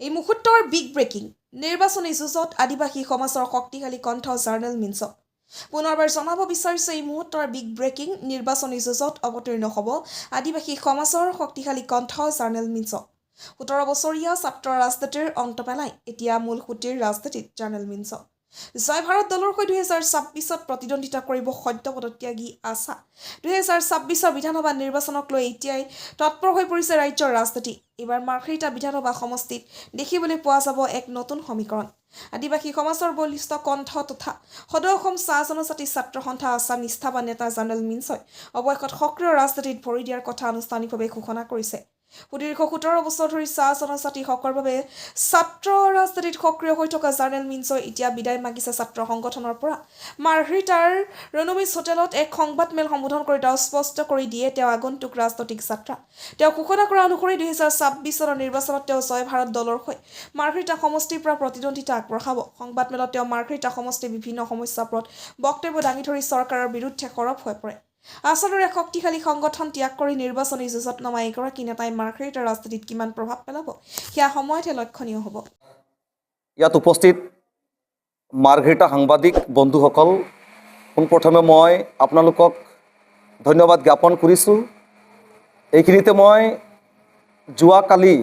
এই মুহূৰ্তৰ big breaking নিৰ্বাচনী যুঁজত আদিবাসী সমাজৰ শক্তিশালী কণ্ঠ জাৰ্নেল মিন্সক পুনৰবাৰ জনাব বিচাৰিছে এই মুহূৰ্তৰ বিগ ব্ৰেকিং নিৰ্বাচনী যুঁজত অৱতীৰ্ণ হ'ব আদিবাসী সমাজৰ শক্তিশালী কণ্ঠ জাৰ্নেল মিন্সক 17 বছৰীয়া ছাত্ৰ ৰাজনীতিৰ অন্ত পেলাই এতিয়া মূল সুঁতিৰ ৰাজনীতিত জাৰ্নেল মিন্সক জয় ভাৰত দলৰ হৈ 2026ত প্ৰতিদ্বন্দ্বিতা কৰিব সদ্য পদত্যাগী আশা 2026ৰ বিধানসভা নিৰ্বাচনক লৈ এতিয়াই তৎপৰ হৈ পৰিছে ৰাজ্যৰ ৰাজনীতি এইবাৰ মাৰ্ঘেৰিটা বিধানসভা সমষ্টিত দেখিবলৈ পোৱা যাব এক নতুন সমীকৰণ আদিবাসী সমাজৰ বলিষ্ঠ কণ্ঠ তথা সদৌ অসম চাহ জনজাতি ছাত্ৰ সন্থা আশা নিষ্ঠাবান নেতা জাৰ্নেল মিন্সই অৱশেষত সক্ৰিয় ৰাজনীতিত ভৰি দিয়াৰ কথা আনুষ্ঠানিকভাৱে ঘোষণা কৰিছে সুদীৰ্ঘ 17 বছৰ ধৰি চাহ জনজাতিসকলৰ বাবে ছাত্ৰ ৰাজনীতিত সক্ৰিয় হৈ থকা জাৰ্নেল মিন্সই এতিয়া বিদায় মাগিছে ছাত্ৰ সংগঠনৰ পৰা মাৰ্ঘেৰিটাৰ ৰণমিজ হোটেলত এক সংবাদমেল সম্বোধন কৰি তেওঁ স্পষ্ট কৰি দিয়ে তেওঁ আগন্তুক ৰাজনৈতিক যাত্ৰা তেওঁ ঘোষণা কৰা অনুসৰি 2026 চনৰ নিৰ্বাচনত তেওঁ জয় ভাৰত দলৰ হৈ মাৰ্ঘেৰিটা সমষ্টিৰ পৰা প্ৰতিদ্বন্দ্বিতা আগবঢ়াব সংবাদমেলত তেওঁ মাৰ্ঘেৰিটা সমষ্টিৰ বিভিন্ন সমস্যাৰ ওপৰত বক্তব্য দাঙি ধৰি চৰকাৰৰ বিৰুদ্ধে সৰব হৈ পৰে আচলৰে শক্তিশালী সংগঠন ত্যাগ কৰি নিৰ্বাচনী যুঁজত নমা এগৰাকী নেতাই মাৰ্ঘেৰিটা ৰাজনীতিত কিমান প্ৰভাৱ পেলাব সেয়া সময়তে লক্ষণীয় হ'ব ইয়াত উপস্থিত মাৰ্ঘেৰিটা সাংবাদিক বন্ধুসকল পোনপ্ৰথমে মই আপোনালোকক ধন্যবাদ জ্ঞাপন কৰিছোঁ এইখিনিতে মই যোৱাকালি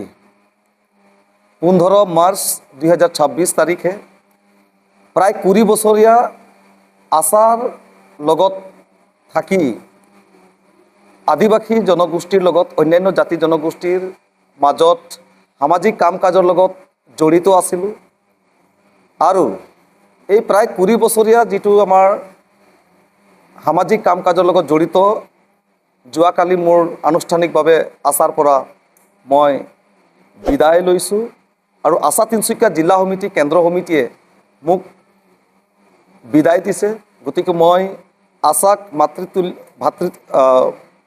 15 মাৰ্চ 2026 তাৰিখে প্ৰায় 20 বছৰীয়া আশাৰ লগত থাকি আদিবাসী জনগোষ্ঠীৰ লগত অন্যান্য জাতি জনগোষ্ঠীৰ মাজত সামাজিক কাম কাজৰ লগত জড়িত আছিলোঁ আৰু এই প্ৰায় 20 বছৰীয়া যিটো আমাৰ সামাজিক কাম কাজৰ লগত জড়িত যোৱাকালি মোৰ আনুষ্ঠানিকভাৱে আশাৰ পৰা মই বিদায় লৈছোঁ আৰু আশা তিনিচুকীয়া জিলা সমিতি কেন্দ্ৰ সমিতিয়ে মোক বিদায় দিছে গতিকে মই আশাক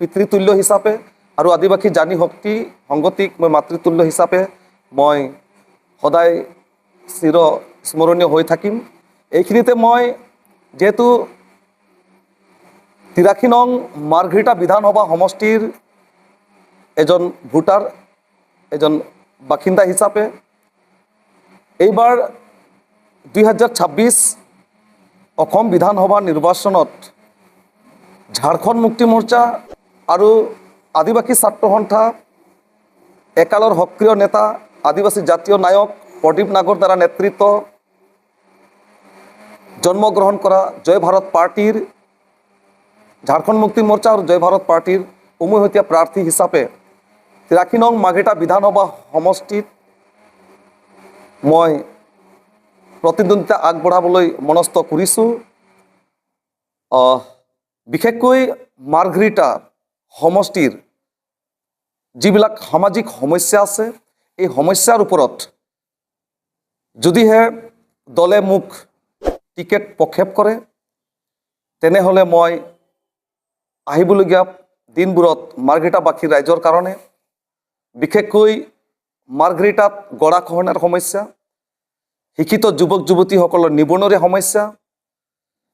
পিতৃতুল্য হিচাপে আৰু আদিবাসী জানি শক্তি সংগতিক মই মাতৃতুল্য হিচাপে মই সদায় চিৰ স্মৰণীয় হৈ থাকিম এইখিনিতে মই যেহেতু 83 নং মাৰ্ঘেৰিটা বিধানসভা সমষ্টিৰ এজন ভোটাৰ এজন বাসিন্দা হিচাপে এইবাৰ 2026 অসম বিধানসভা নিৰ্বাচনত ঝাৰখণ্ড মুক্তি মৰ্চা আৰু আদিবাসী ছাত্ৰ সন্থা একালৰ সক্ৰিয় নেতা আদিবাসী জাতীয় নায়ক প্ৰদীপ নাগৰ দ্বাৰা নেতৃত্ব জন্মগ্ৰহণ কৰা জয় ভাৰত পাৰ্টিৰ ঝাৰখণ্ড মুক্তি মৰ্চা আৰু জয় ভাৰত পাৰ্টিৰ উমৈহতীয়া প্ৰাৰ্থী হিচাপে 83 নং মাৰ্ঘেৰিটা বিধানসভা সমষ্টিত মই প্ৰতিদ্বন্দ্বিতা আগবঢ়াবলৈ মনস্থ কৰিছোঁ বিশেষকৈ মাৰ্ঘেৰিটা সমষ্টিৰ যিবিলাক সামাজিক সমস্যা আছে এই সমস্যাৰ ওপৰত যদিহে দলে মোক টিকেট প্ৰক্ষেপ কৰে তেনেহ'লে মই আহিবলগীয়া দিনবোৰত মাৰ্ঘেৰিটাবাসীৰ ৰাইজৰ কাৰণে বিশেষকৈ মাৰ্ঘেৰিটাত গৰাখহনীয়াৰ সমস্যা শিক্ষিত যুৱক যুৱতীসকলৰ নিবনুৱাৰে সমস্যা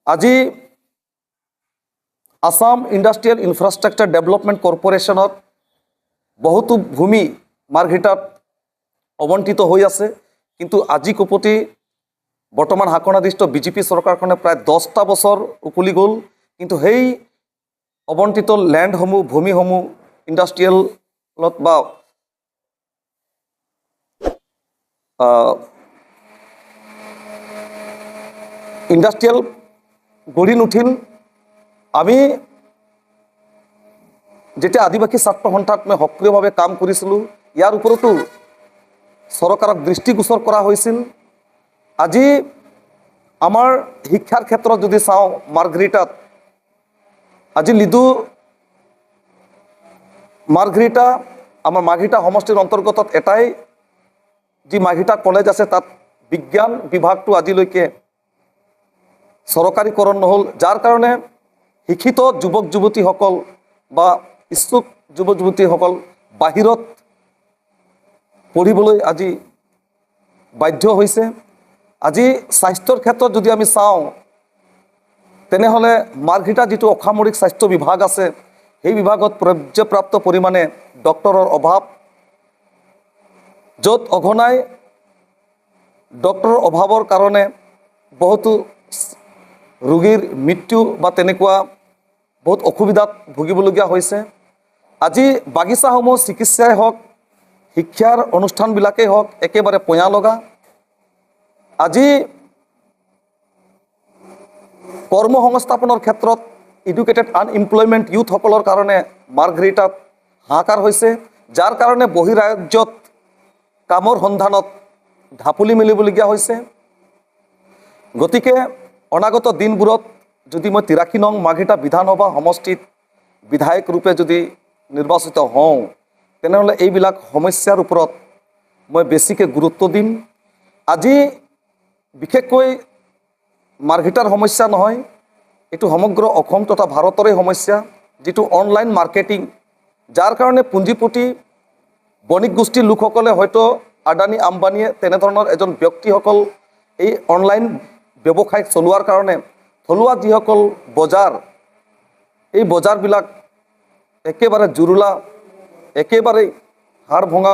আজি আসাম ইণ্ডাষ্ট্ৰিয়েল ইনফ্ৰাষ্ট্ৰাকচাৰ ডেভেলপমেণ্ট কৰ্পোৰেশ্যনত বহুতো ভূমি মাৰ্ঘেৰিটাত অৱণ্টিত হৈ আছে কিন্তু আজি কপতি বৰ্তমান শাসনাধীষ্ঠ বিজেপি চৰকাৰখনে প্ৰায় 10টা বছৰ উকলি গ'ল কিন্তু সেই অৱণ্টিত লেণ্ডসমূহ ভূমিসমূহ ইণ্ডাষ্ট্ৰিয়েলত বা ইণ্ডাষ্ট্ৰিয়েল গঢ়ি নুঠিল আমি যেতিয়া আদিবাসী ছাত্ৰ সন্থাত মই সক্ৰিয়ভাৱে কাম কৰিছিলোঁ ইয়াৰ ওপৰতো চৰকাৰক দৃষ্টিগোচৰ কৰা হৈছিল আজি আমাৰ শিক্ষাৰ ক্ষেত্ৰত যদি চাওঁ মাৰ্ঘেৰিটাত আজি লিডু মাৰ্ঘেৰিটা আমাৰ মাৰ্ঘেৰিটা সমষ্টিৰ অন্তৰ্গত এটাই যি মাৰ্ঘেৰিটা কলেজ আছে তাত বিজ্ঞান বিভাগটো আজিলৈকে চৰকাৰীকৰণ নহ'ল যাৰ কাৰণে শিক্ষিত যুৱক যুৱতীসকল বা ইচ্ছুক যুৱক যুৱতীসকল বাহিৰত পঢ়িবলৈ আজি বাধ্য হৈছে আজি স্বাস্থ্যৰ ক্ষেত্ৰত যদি আমি চাওঁ তেনেহ'লে মাৰ্ঘেৰিটা যিটো অসামৰিক স্বাস্থ্য বিভাগ আছে সেই বিভাগত পৰ্যাপ্ত পৰিমাণে ডক্টৰৰ অভাৱ য'ত অঘনাই ডক্টৰৰ অভাৱৰ কাৰণে বহুতো ৰোগীৰ মৃত্যু বা তেনেকুৱা বহুত অসুবিধাত ভুগিবলগীয়া হৈছে। আজি বাগিচাসমূহ চিকিৎসাই হওক, শিক্ষাৰ অনুষ্ঠানবিলাকেই হওক, একেবাৰে পঞা লগা। আজি কৰ্মসংস্থাপনৰ ক্ষেত্ৰত এডুকেটেড আনএমপ্লয়মেণ্ট ইউথসকলৰ কাৰণে মাৰ্ঘেৰিটাত হাহাকাৰ হৈছে, যাৰ কাৰণে বহিৰাজ্যত কামৰ সন্ধানত ঢাপলি মেলিবলগীয়া হৈছে। গতিকে অনাগত দিনবোৰত যদি মই 83 নং মাৰ্ঘেৰিটা বিধানসভা সমষ্টিত বিধায়ক ৰূপে যদি নিৰ্বাচিত হওঁ, তেনেহ'লে এইবিলাক সমস্যাৰ ওপৰত মই বেছিকৈ গুৰুত্ব দিম। আজি বিশেষকৈ মাৰ্ঘেৰিটাৰ সমস্যা নহয়, এইটো সমগ্ৰ অসম তথা ভাৰতৰে সমস্যা, যিটো অনলাইন মাৰ্কেটিং, যাৰ কাৰণে পুঞ্জিপতি বণিক গোষ্ঠীৰ লোকসকলে হয়তো আদানী আম্বানীয়ে তেনেধৰণৰ এজন ব্যক্তিসকল এই অনলাইন ব্যৱসায় চলোৱাৰ কাৰণে থলুৱা যিসকল বজাৰ, এই বজাৰবিলাক একেবাৰে জুৰুলা, একেবাৰে হাড় ভঙা